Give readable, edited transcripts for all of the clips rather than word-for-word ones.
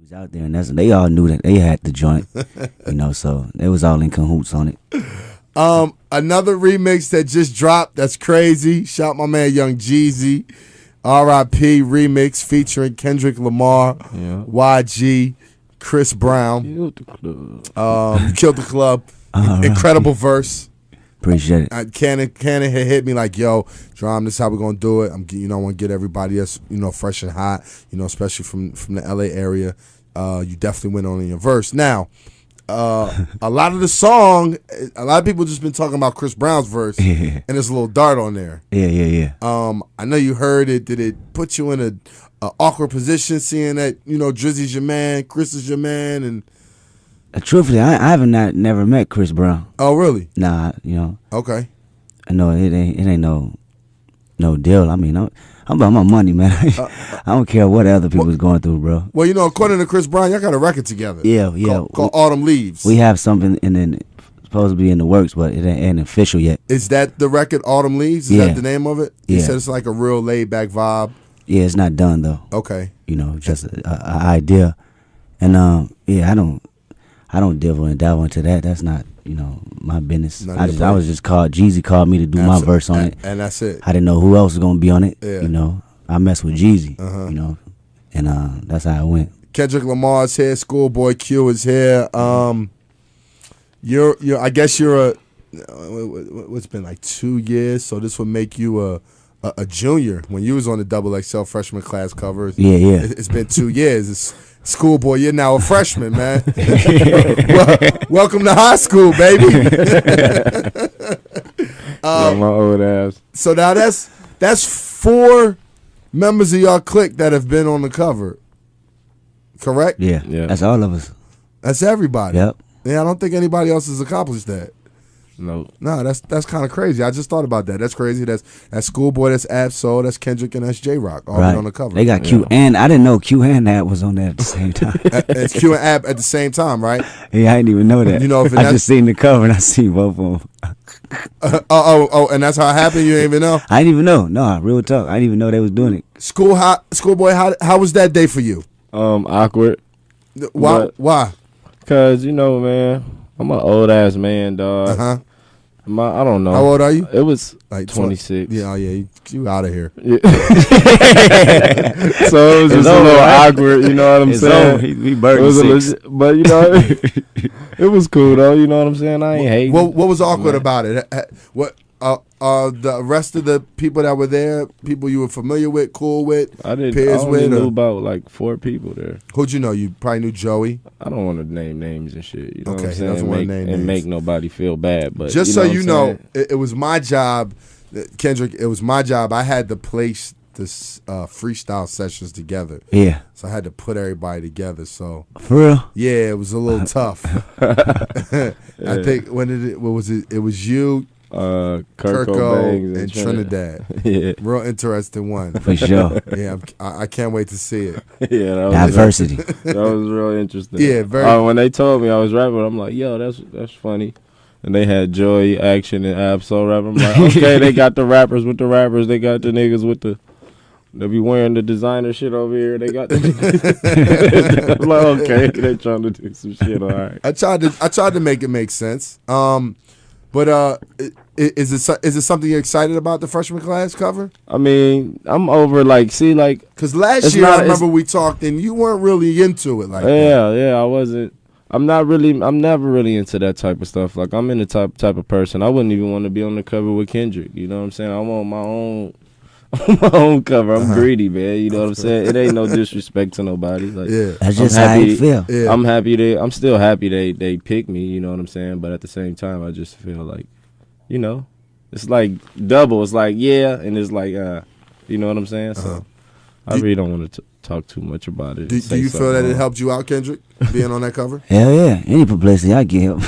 was out there, and they all knew that they had the joint, so they was all in cahoots on it. Another remix that just dropped, that's crazy. Shout my man Young Jeezy, R.I.P. remix featuring Kendrick Lamar, YG, Chris Brown. Killed the club. Killed the club. Incredible verse. Appreciate it. Cannon had hit me like, yo, Drum, this is how we're gonna do it. I want to get everybody that's fresh and hot, especially from the LA area. You definitely went on in your verse. Now, a lot of the song, a lot of people just been talking about Chris Brown's verse, and there's a little dart on there. Yeah. I know you heard it. Did it put you in a awkward position, seeing that Drizzy's your man, Chris is your man, and truthfully, I haven't never met Chris Brown. Oh, really? Nah, Okay. I know it ain't no deal. I mean, I'm about my money, man. I don't care what other people's going through, bro. Well, according to Chris Brown, y'all got a record together. Yeah. Called Autumn Leaves. We have something supposed to be in the works, but it ain't official yet. Is that the record, Autumn Leaves? Is that the name of it? He Yeah. said it's like a real laid back vibe. Yeah, it's not done though. Okay. Just an idea, and I don't devil and dabble into that. That's not my business. I was just called. Jeezy called me to do my verse on it, and that's it. I didn't know who else was gonna be on it. Yeah. I mess with Jeezy. And that's how it went. Kendrick Lamar's here. ScHoolboy Q is here. You're. I guess you're what's been like 2 years. So this would make you a junior when you was on the XXL Freshman class covers. Yeah. It's been 2 years. It's ScHoolboy, you're now a freshman, man. Welcome to high school, baby. My old ass. So now that's 4 members of y'all clique that have been on the cover, correct? Yeah. That's all of us. That's everybody. Yep. Yeah, I don't think anybody else has accomplished that. No, that's kind of crazy. I just thought about that. That's crazy. That's ScHoolboy, that's Ab-Soul, that's Kendrick, and that's J-Rock all right on the cover. They got Q, and I didn't know Q and Ab was on there at the same time. It's Q and Ab at the same time, right? Yeah, I didn't even know that. I just seen the cover and I seen both of them. And that's how it happened? You didn't even know? I didn't even know. No, real talk. I didn't even know they was doing it. ScHoolboy, how was that day for you? Awkward. Why? Cause man, I'm an old ass man, dog. I don't know. How old are you? It was like 26. Yeah, you out of here. Yeah. So it was just a little awkward, you know what I'm saying? He burned 6. But it was cool though, you know what I'm saying? I ain't hating. What was awkward about it? What the rest of the people that were there, people you were familiar with, cool with, peers with? I knew about like 4 people there. Who'd you know? You probably knew Joey. I don't want to name names and shit. You know okay, what I'm saying? doesn't want to name names. Make nobody feel bad. But just so you know, it was my job, Kendrick. It was my job. I had to place this freestyle sessions together. Yeah. So I had to put everybody together. So for real? Yeah, it was a little tough. I think what was it? It was you. Kirko and Trinidad. Yeah, real interesting one for sure. Yeah, I can't wait to see it. Yeah, that was diversity. That was real interesting. Yeah, very. When they told me I was rapping, I'm like, yo, that's funny. And they had Joey, Action, and Ab-Soul rapping. I'm like, okay, they got the rappers with the rappers. They got the niggas with the. They be wearing the designer shit over here. They got the. I'm like, okay, they trying to do some shit. All right. I tried to make it make sense. But is it something you're excited about, the freshman class cover? I mean, I'm over because last year I remember we talked and you weren't really into it Yeah, I wasn't. I'm never really into that type of stuff. Like I'm in the type of person. I wouldn't even want to be on the cover with Kendrick. You know what I'm saying? I want my own cover. I'm greedy, man. You know what I'm saying? It ain't no disrespect to nobody. Like, that's just how you feel. Yeah. I'm still happy they pick me. You know what I'm saying? But at the same time, I just feel like, it's like double. It's like and it's like you know what I'm saying? So I really don't want to talk too much about it. Do you feel that it helped you out, Kendrick, being on that cover? Hell yeah. Any publicity I get, I'm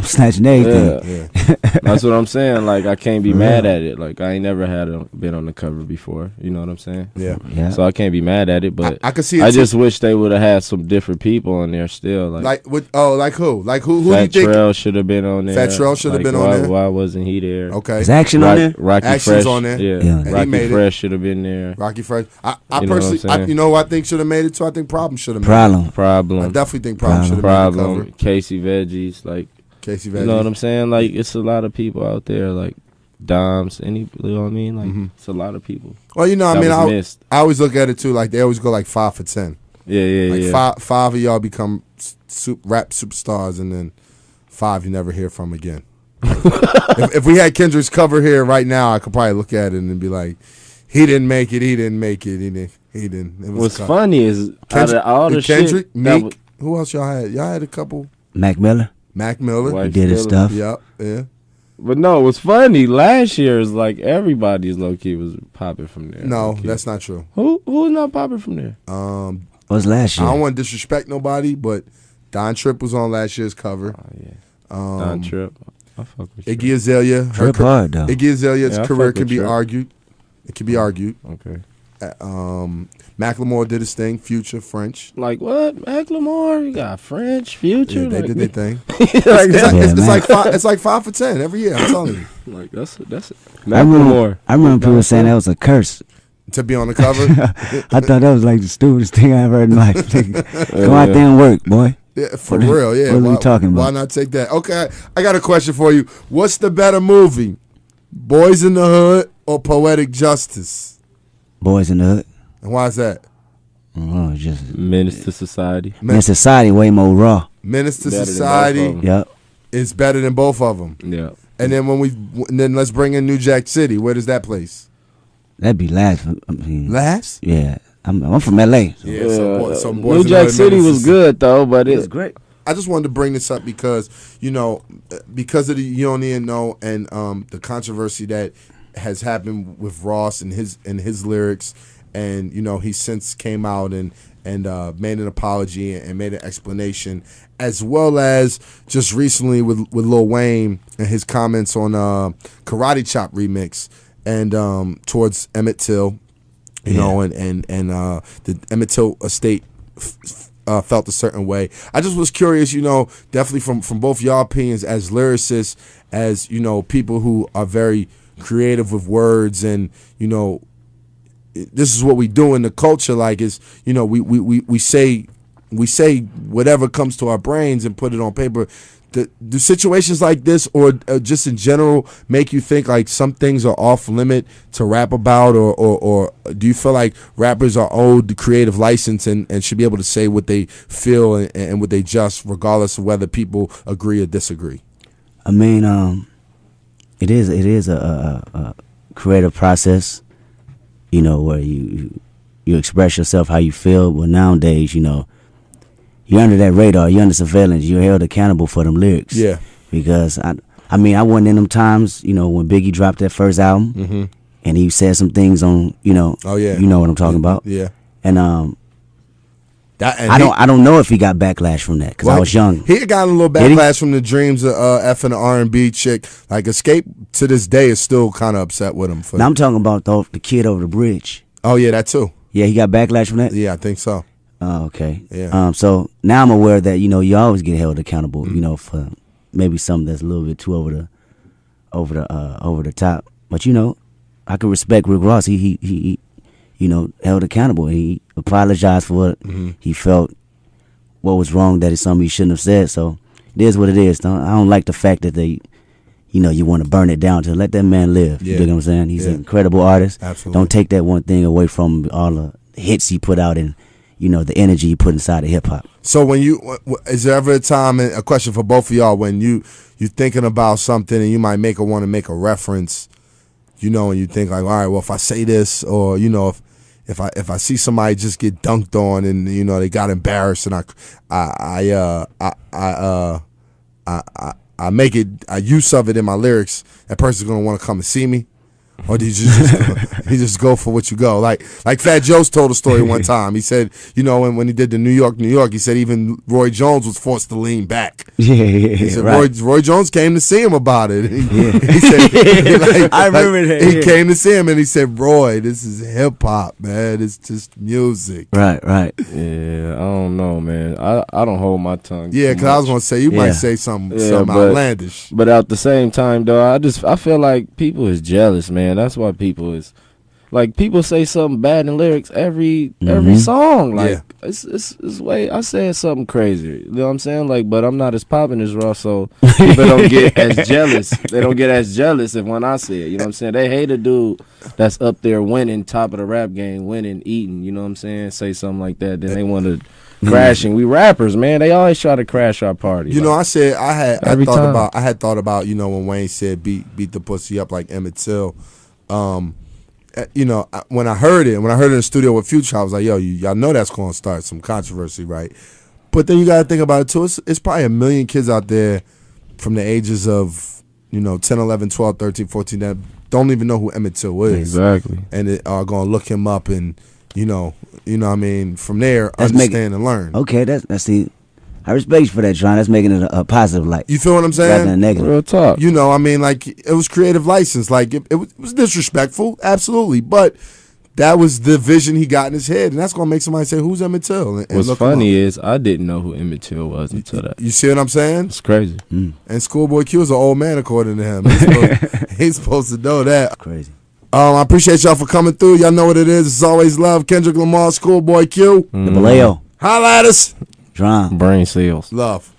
snatching everything. Yeah. That's what I'm saying. Like, I can't be mad at it. Like, I ain't never been on the cover before. You know what I'm saying? Yeah. So I can't be mad at it, but I can see it. I just wish they would have had some different people on there still. Like who? Like who Fat do you think? Trell should have been on there. Fat Trell should have been on there. Why wasn't he there? Okay. Is Action on there? Rocky Action's Fresh on there. Yeah. And Rocky Fresh should have been there. Rocky Fresh. I You know personally, what I'm saying? know who I think should have made it too? I think Problem should have made it. Problem. I definitely think Problem should have made the cover. Casey Veggies, like Casey Veggies. You know what I'm saying? Like it's a lot of people out there, like Doms, you know what I mean? Like it's a lot of people. Well, you know, I I always look at it too. Like they always go like 5 for 10. Yeah. Five of y'all become rap superstars, and then 5 you never hear from again. if we had Kendrick's cover here right now, I could probably look at it and be like, he didn't make it. He didn't. It was What's funny is Kendrick, out of all the Kendrick, shit, Meek. Who else y'all had? Y'all had a couple. Mac Miller. He did his stuff. Yep. Yeah. But no, what's funny, last year is like everybody's low key was popping from there. No, that's not true. Who was not popping from there? Was last year? I don't want to disrespect nobody, but Don Tripp was on last year's cover. Oh yeah. Don Tripp. I fuck with Iggy Azalea. Trip hard though. Iggy Azalea's career can be Tripp. argued. It can be argued. Okay. Macklemore did his thing. Future, French. Like what? Macklemore? You got French, Future? Yeah, they like, did their thing. like It's like 5 for 10 every year. I'm telling you. Like that's Macklemore. I remember people saying that was a curse. To be on the cover. I thought that was like the stupidest thing I ever heard in life. Like, go out there and work, boy. Yeah, for real. Yeah. What are we talking about? Why not take that? Okay, I got a question for you. What's the better movie, Boys in the Hood or Poetic Justice? Boys in the Hood. And why is that? Oh, just Menace to Society. Menace to Society way more raw. Menace to Better than Society both of Yep. is better than both of them. Yeah. And then let's bring in New Jack City. Where does that place? That'd be last. I mean, Last? yeah. I'm from LA. So. Yeah. Some Boys New in the Jack Hood, City Menace was to good though, but It was great. I just wanted to bring this up because, you know, because of the You Don't Even Know and the controversy that has happened with Ross and his lyrics, and, you know, he since came out and made an apology and made an explanation, as well as just recently with Lil Wayne and his comments on Karate Chop remix and towards Emmett Till, you know, and the Emmett Till estate felt a certain way. I just was curious, you know, definitely from both y'all opinions as lyricists, as, you know, people who are very creative with words, and, you know, this is what we do in the culture. Like, is, you know, we say whatever comes to our brains and put it on paper. Do situations like this, or just in general, make you think like some things are off limit to rap about, or do you feel like rappers are owed the creative license and should be able to say what they feel and what they just, regardless of whether people agree or disagree? I mean, it is a creative process, you know, where you express yourself how you feel. But nowadays, you know, you're under that radar, you're under surveillance, you're held accountable for them lyrics. Yeah. Because I mean, I wasn't in them times, you know, when Biggie dropped that first album, and he said some things on, you know, you know what I'm talking about. Yeah. And I don't know if he got backlash from that because I was young. He got a little backlash from the dreams of effing the R&B chick. Like, Escape to this day is still kind of upset with him. Now I'm talking about the kid over the bridge. Oh yeah, that too. Yeah, he got backlash from that. Yeah, I think so. Oh, okay. Yeah. So now I'm aware that, you know, you always get held accountable, you know, for maybe something that's a little bit too over the top. But, you know, I can respect Rick Ross. He you know, held accountable. He apologized for what he felt, what was wrong, that is something he shouldn't have said. So it is what it is. I don't like the fact that they, you know, you want to burn it down. To let that man live. Yeah. You know what I'm saying? He's an incredible artist. Absolutely. Don't take that one thing away from all the hits he put out and, you know, the energy you put inside of hip hop. So when is there ever a time, and a question for both of y'all, when you're thinking about something and you might want to make a reference, you know, and you think like, all right, well, if I say this, or, you know, if I see somebody just get dunked on and, you know, they got embarrassed, and I make it a use of it in my lyrics, that person's gonna want to come and see me? Or did you just go for what you go? Like Fat Joe's told a story one time. He said, you know, when he did the New York, he said even Roy Jones was forced to lean back. He said right. Roy Jones came to see him about it. He said, I remember that. He came to see him and he said, Roy, this is hip hop, man. It's just music. Right. Yeah, I don't know, man. I don't hold my tongue. Yeah, because I was gonna say you might say something outlandish. But at the same time, though, I feel like people is jealous, man. That's why people is. like people say something bad in lyrics every song. Like it's way I said something crazy. You know what I'm saying? Like, but I'm not as popping as Ross, so people don't get as jealous. They don't get as jealous if when I say it. You know what I'm saying? They hate a dude that's up there winning, top of the rap game, winning, eating. You know what I'm saying? Say something like that, then they want to crashing. We rappers, man. They always try to crash our party. You know, I said I had thought about you know when Wayne said beat the pussy up like Emmett Till. You know, when I heard it in the studio with Future, I was like, yo, y'all know that's going to start some controversy, right? But then you got to think about it too. It's probably a million kids out there from the ages of, you know, 10, 11, 12, 13, 14 that don't even know who Emmett Till is. Exactly. And are going to look him up and, you know what I mean, from there, understand and learn. Okay, that's the. I respect you for that, John. That's making it a positive light. You feel what I'm saying? Rather than a negative. Real talk. You know, I mean, like, it was creative license. Like, it was disrespectful, absolutely. But that was the vision he got in his head, and that's going to make somebody say, who's Emmett Till? And what's funny is I didn't know who Emmett Till was until that. You see what I'm saying? It's crazy. And ScHoolboy Q is an old man, according to him. He's supposed to know that. Crazy. I appreciate y'all for coming through. Y'all know what it is. It's always love. Kendrick Lamar, ScHoolboy Q. The Vallejo. Holla at us. Drum. Brain cells. Love.